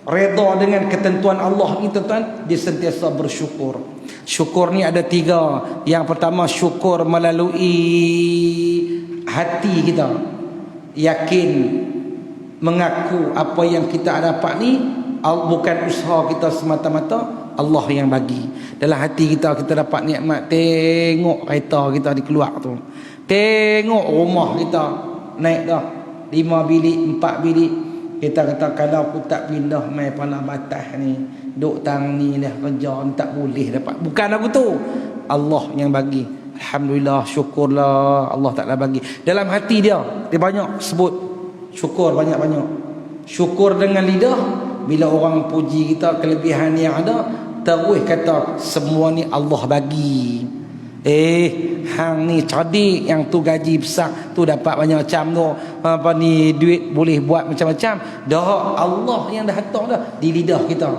Speaker 1: redha dengan ketentuan Allah ni tuan-tuan, dia sentiasa bersyukur. Syukur ni ada 3. Yang pertama, syukur melalui hati kita, yakin, mengaku apa yang kita dapat ni bukan usaha kita semata-mata, Allah yang bagi. Dalam hati kita dapat nikmat. Tengok kereta kita dikeluar tu, tengok rumah kita naik dah 5 bilik 4 bilik. Kita kata kalau aku tak pindah mai panas batas ni, duk tang ni dah kerja ni, tak boleh dapat. Bukan aku tu, Allah yang bagi. alhamdulillah, syukurlah Allah Ta'ala bagi. Dalam hati dia banyak sebut syukur, banyak-banyak syukur dengan lidah. Bila orang puji kita kelebihan yang ada, terus kata semua ni Allah bagi. Hang ni cerdik, yang tu gaji besar, tu dapat banyak macam tu, apa ni duit boleh buat macam-macam. Dah Allah yang dah hantar dah di lidah kita.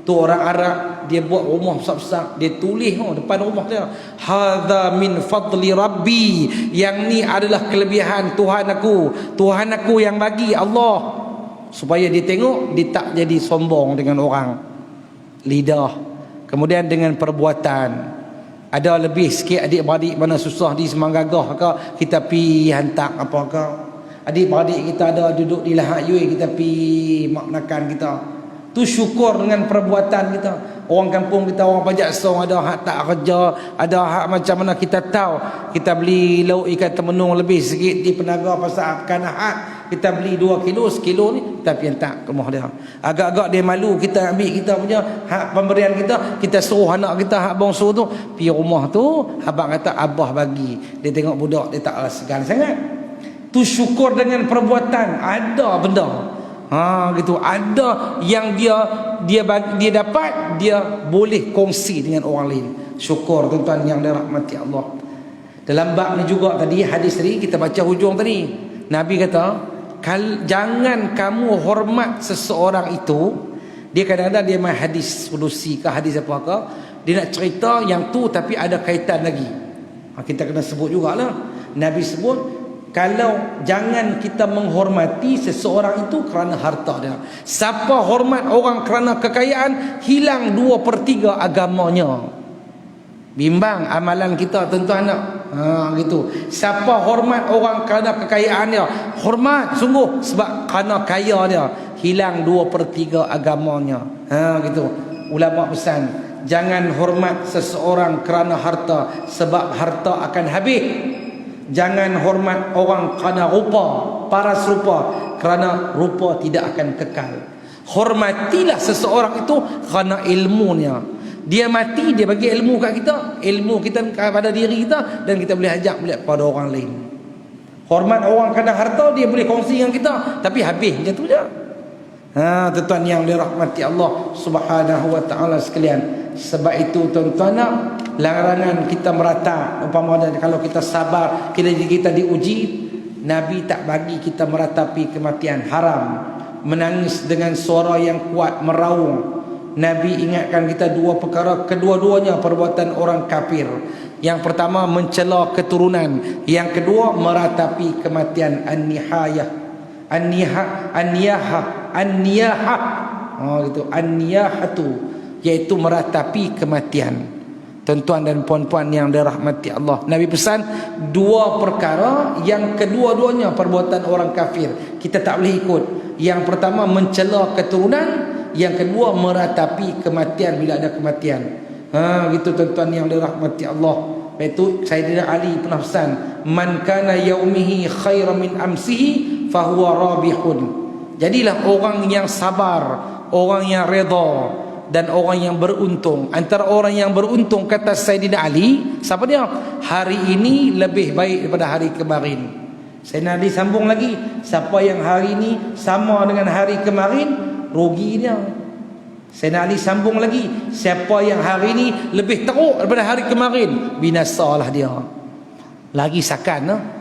Speaker 1: Tu orang Arab, dia buat rumah besar-besar, dia tulis depan rumah dia, hadza min fadli rabbi, yang ni adalah kelebihan Tuhan aku yang bagi, Allah. Supaya dia tengok, dia tak jadi sombong dengan orang. Lidah. Kemudian dengan perbuatan. Ada lebih sikit adik-beradik mana susah di Semanggagah ke, kita pi hantar apa ke. Adik-beradik kita ada duduk di Lahad Yui, kita pi makan kita. Tu syukur dengan perbuatan kita. Orang kampung kita, orang pajak song, ada hak tak kerja, ada hak macam mana kita tahu. Kita beli lauk ikan temenung lebih sikit di Penaga pasar Pekan Ahad, kita beli 2 kilo, sekilo ni kita pergi hantar ke rumah dia. Agak-agak dia malu, kita ambil kita punya hak pemberian kita suruh anak kita hak bongsu tu pergi rumah tu, abang kata abah bagi. Dia tengok budak dia tak segan sangat. Tu syukur dengan perbuatan. Ada benda gitu, ada yang dia dapat, dia boleh kongsi dengan orang lain. Syukur tuan-tuan yang dirahmati Allah. Dalam bab ni juga tadi, hadis tadi kita baca hujung tadi, Nabi kata, jangan kamu hormat seseorang itu. Dia kadang-kadang dia main hadis kudusi ke hadis apa ke, dia nak cerita yang tu tapi ada kaitan lagi. Kita kena sebut jugalah. Nabi sebut, kalau jangan kita menghormati seseorang itu kerana harta dia. Siapa hormat orang kerana kekayaan, hilang 2/3 agamanya. Bimbang amalan kita tuan-tuan nak. Gitu. Siapa hormat orang kerana kekayaan dia, hormat sungguh, sebab kerana kaya dia, hilang 2/3 agamanya. Gitu. Ulama pesan, jangan hormat seseorang kerana harta, sebab harta akan habis. Jangan hormat orang kerana rupa, paras rupa, kerana rupa tidak akan kekal. Hormatilah seseorang itu kerana ilmunya. Dia mati, dia bagi ilmu kat kita, ilmu kita pada diri kita, dan kita boleh ajak balik pada orang lain. Hormat orang kerana harta, dia boleh kongsi dengan kita, tapi habis macam tu je. Tuan-tuan yang dirahmati Allah Subhanahu wa ta'ala sekalian. Sebab itu tuan-tuan, larangan kita merata. Umpamanya kalau kita sabar, kita diuji, Nabi tak bagi kita meratapi kematian. Haram menangis dengan suara yang kuat, meraung. Nabi ingatkan kita 2 perkara, kedua-duanya perbuatan orang kafir. Yang pertama mencela keturunan, yang kedua meratapi kematian. An-nihayah, gitu, an-niyahatu, iaitu meratapi kematian. Tuan-tuan dan puan-puan yang dirahmati Allah, Nabi pesan 2 perkara yang kedua-duanya perbuatan orang kafir, kita tak boleh ikut. Yang pertama mencela keturunan, yang kedua meratapi kematian bila ada kematian. Gitu tuan-tuan yang dirahmati Allah. Itu Sayyidina Ali pernah pesan, man kana yaumihi khairan min amsihi fahuwa rabihun. Jadilah orang yang sabar, orang yang redha, dan orang yang beruntung. Antara orang yang beruntung, kata Sayyidina Ali, siapa dia? Hari ini lebih baik daripada hari kemarin. Sayyidina Ali sambung lagi, siapa yang hari ini sama dengan hari kemarin, rugi dia. Sayyidina Ali sambung lagi, siapa yang hari ini lebih teruk daripada hari kemarin, binasalah dia. Lagi sakan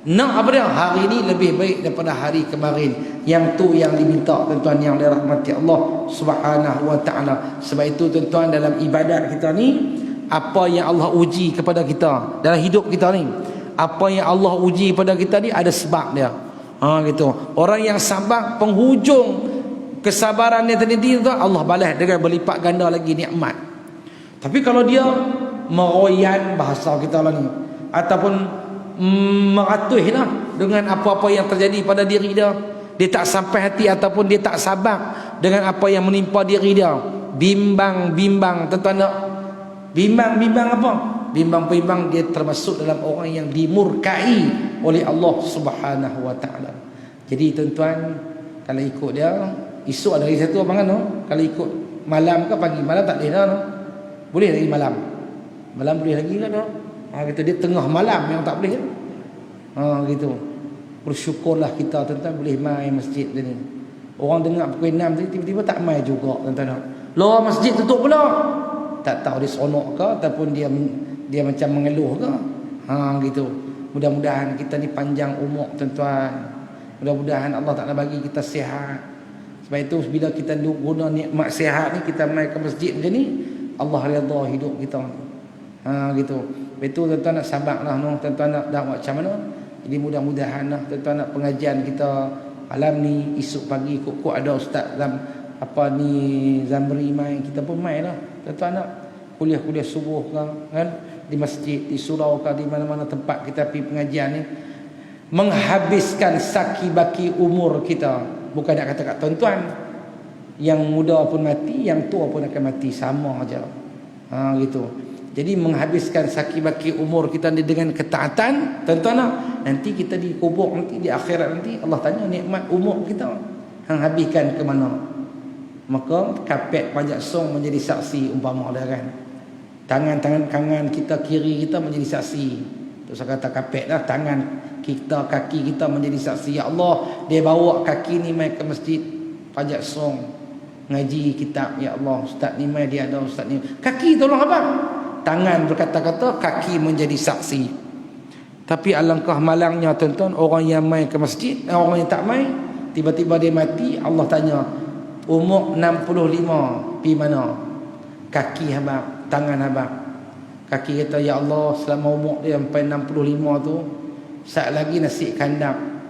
Speaker 1: nak apa dia? Hari ini lebih baik daripada hari kemarin. Yang tu yang diminta tuan-tuan yang dirahmati Allah Subhanahu wa ta'ala. Sebab itu tuan-tuan, dalam ibadat kita ni, apa yang Allah uji kepada kita dalam hidup kita ni, apa yang Allah uji kepada kita ni ada sebab dia. Gitu. Orang yang sabar, penghujung kesabaran dia tadi tu, Allah balas dengan berlipat ganda lagi nikmat. Tapi kalau dia meroyan, bahasa kita lah ni, ataupun meratuhlah dengan apa-apa yang terjadi pada diri dia, dia tak sampai hati ataupun dia tak sabar dengan apa yang menimpa diri dia, bimbang-bimbang. Tuan-tuan nak bimbang-bimbang apa? Bimbang-bimbang, dia termasuk dalam orang yang dimurkai oleh Allah Subhanahu wa ta'ala. Jadi tuan-tuan, kalau ikut dia, esok ada hari satu apa kan? Kalau ikut malam ke pagi, malam tak boleh dah. Boleh lagi malam. Malam boleh lagi kan? Gitu dia tengah malam yang tak boleh. Gitu. Bersyukurlah kita tuan-tuan boleh main masjid ni. Orang dengar pukul 6 tadi tiba-tiba tak main juga tuan-tuan. Luar masjid tutup pula. Tak tahu dia seronok ke ataupun dia macam mengeluh ke. Gitu. Mudah-mudahan kita ni panjang umur tuan-tuan. Mudah-mudahan Allah Ta'ala bagi kita sihat. Sebab itu bila kita guna nikmat sihat ni, kita main ke masjid macam ni, Allah redha hidup kita. Gitu. Itu tuan-tuan nak sabarlah, tuan-tuan nak dakwah macam mana. Jadi mudah-mudahan lah tuan-tuan nak pengajian kita malam ni, esok pagi kok ada ustaz Zamri main, kita pun main lah. Tuan-tuan nak kuliah-kuliah subuh kan, di masjid, di surau ke, di mana-mana tempat kita pergi pengajian ni, menghabiskan saki baki umur kita. Bukan nak kata kat tuan-tuan, yang muda pun mati, yang tua pun akan mati, sama aja. Gitu. Jadi menghabiskan saki baki umur kita dengan ketaatan, tuan-tuan lah. Nanti kita dikubur, nanti di akhirat nanti Allah tanya nikmat umur kita hang habiskan ke mana. Maka kapet pajak song menjadi saksi umpama dah kan. Tangan-tangan kanan kita, kiri kita menjadi saksi. Terus saya kata kapet lah, tangan kita, kaki kita menjadi saksi. Ya Allah, dia bawa kaki ni mai ke masjid pajak song ngaji kitab. Ya Allah, ustaz ni mai, dia ada ustaz ni. Kaki tolong abang. Tangan berkata-kata, kaki menjadi saksi. Tapi alangkah malangnya tuan-tuan, orang yang mai ke masjid, orang yang tak mai, tiba-tiba dia mati, Allah tanya, umur 65 pi mana? Kaki habaq, tangan habaq. Kaki kata, ya Allah, selama umur dia sampai 65 tu, sat lagi nasi kandang,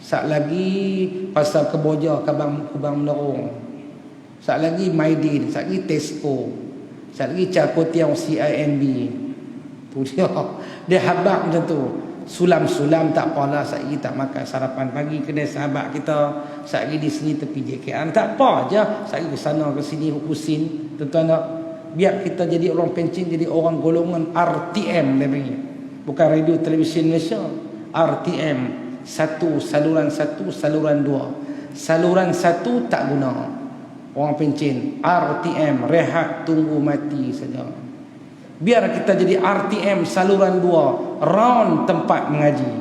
Speaker 1: sat lagi pasal keboja kubang menerung, sat lagi Maidin, sat lagi Tesco, sat lagi Cakotiang CIMB. Tu dia habaq macam tu. Sulam-sulam tak apalah, sat lagi tak makan sarapan pagi kedai sahabat kita, sat lagi di sini tepi JKM, tak apa aja, sat lagi ke sana ke sini hukusin. Tuan-tuan nak biar kita jadi orang pencin, jadi orang golongan RTM dia panggil. Bukan radio televisyen Malaysia, RTM. Saluran 1, saluran 2. Saluran 1 tak guna, orang pencin. RTM, rehat tunggu mati saja. Biar kita jadi RTM saluran 2, round tempat mengaji.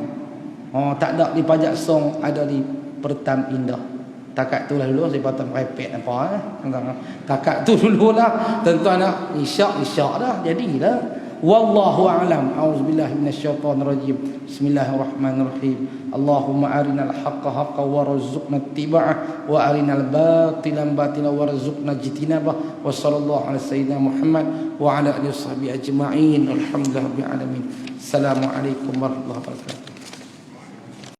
Speaker 1: Tak ada di Pajak Song, ada di Pertam Indah. Takat tu lah dulu, saya patut iPad apa takat tu dululah tuan-tuan nak isyak dah jadilah. Wallahu a'lam. Auzubillahi minasyaitonir rajim. Bismillahirrahmanirrahim. Allahumma arinal haqqa haqqan warzuqna ittiba'ah wa arinal batilan batilan warzuqna ijtinabah. Wa sallallahu ala sayyidina Muhammad wa ala alihi washabbihi ajma'in. Alhamdulillahirabbil alamin. Assalamualaikum warahmatullahi wabarakatuh.